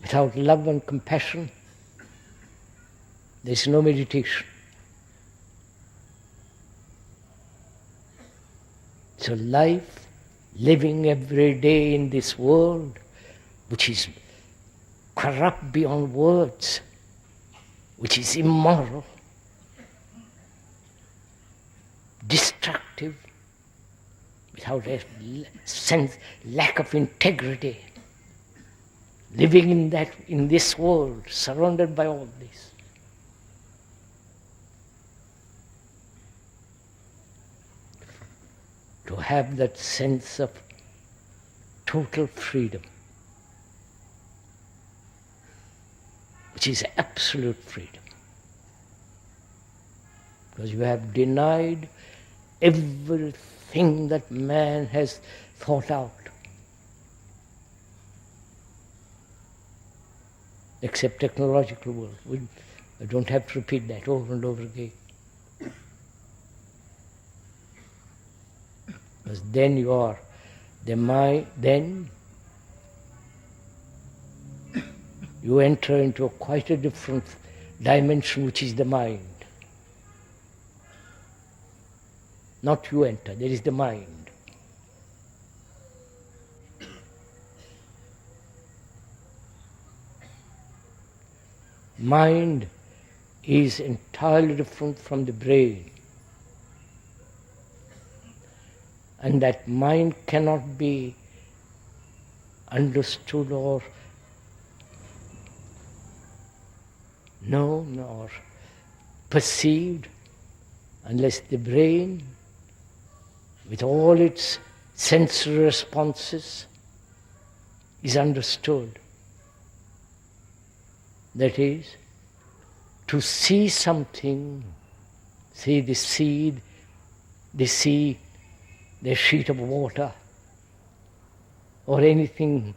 Without love and compassion, there is no meditation. So life, living every day in this world, which is corrupt beyond words, which is immoral, destructive, without a sense, lack of integrity, living in this world, surrounded by all this. To have that sense of total freedom, which is absolute freedom. Because you have denied everything that man has thought out, except technological world. I don't have to repeat that over and over again. Because then you are the mind, then you enter into quite a different dimension, which is the mind. Not you enter, there is the mind. Mind is entirely different from the brain. And that mind cannot be understood or known or perceived unless the brain, with all its sensory responses, is understood. That is, to see something, see the seed, the sea, the sheet of water, or anything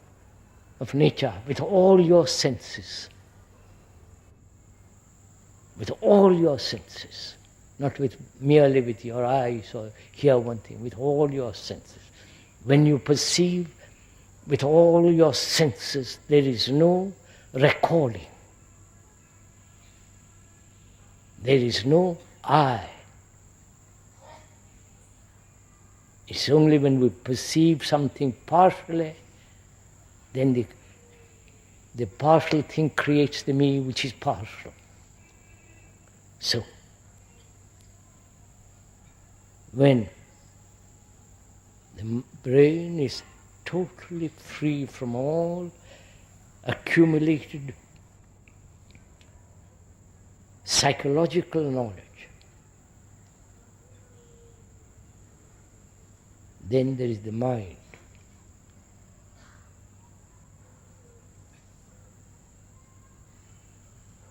of nature, with all your senses. With all your senses, not merely with your eyes or hear one thing, with all your senses. When you perceive with all your senses, there is no recalling. There is no I. It's only when we perceive something partially, then the partial thing creates the me which is partial. So, when the brain is totally free from all accumulated psychological knowledge, then there is the mind.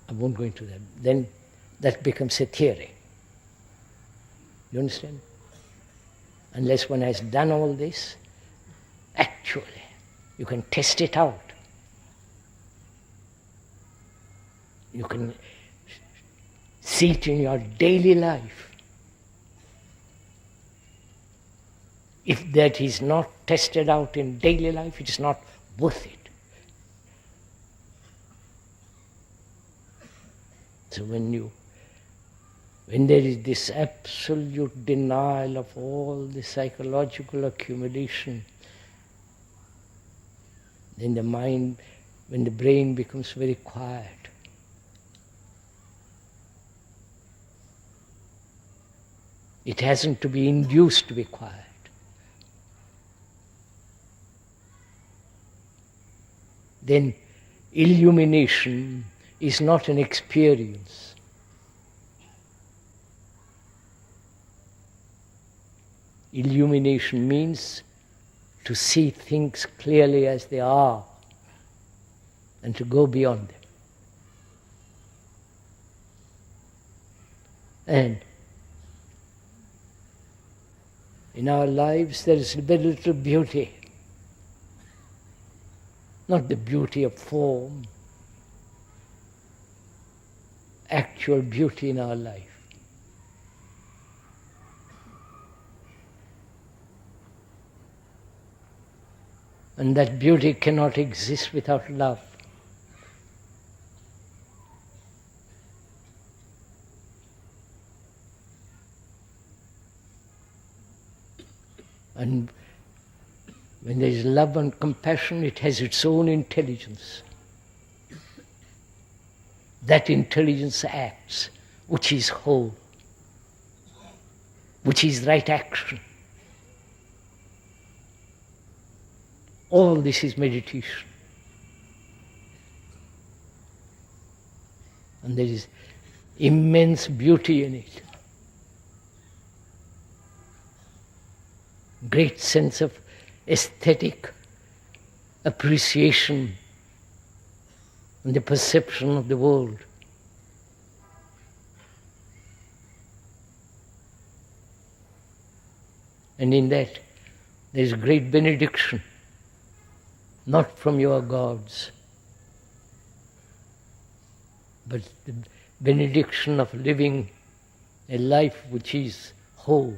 I won't go into that. Then that becomes a theory. You understand? Unless one has done all this, actually, you can test it out. You can see it in your daily life. If that is not tested out in daily life, it is not worth it. So when there is this absolute denial of all the psychological accumulation, then the mind, when the brain becomes very quiet, it hasn't to be induced to be quiet. Then illumination is not an experience. Illumination means to see things clearly as they are and to go beyond them. And in our lives there is very little beauty. Not the beauty of form, actual beauty in our life. And that beauty cannot exist without love. And when there is love and compassion, it has its own intelligence. That intelligence acts, which is whole, which is right action. All this is meditation. And there is immense beauty in it. Great sense of aesthetic appreciation and the perception of the world. And in that there is great benediction, not from your gods, but the benediction of living a life which is whole.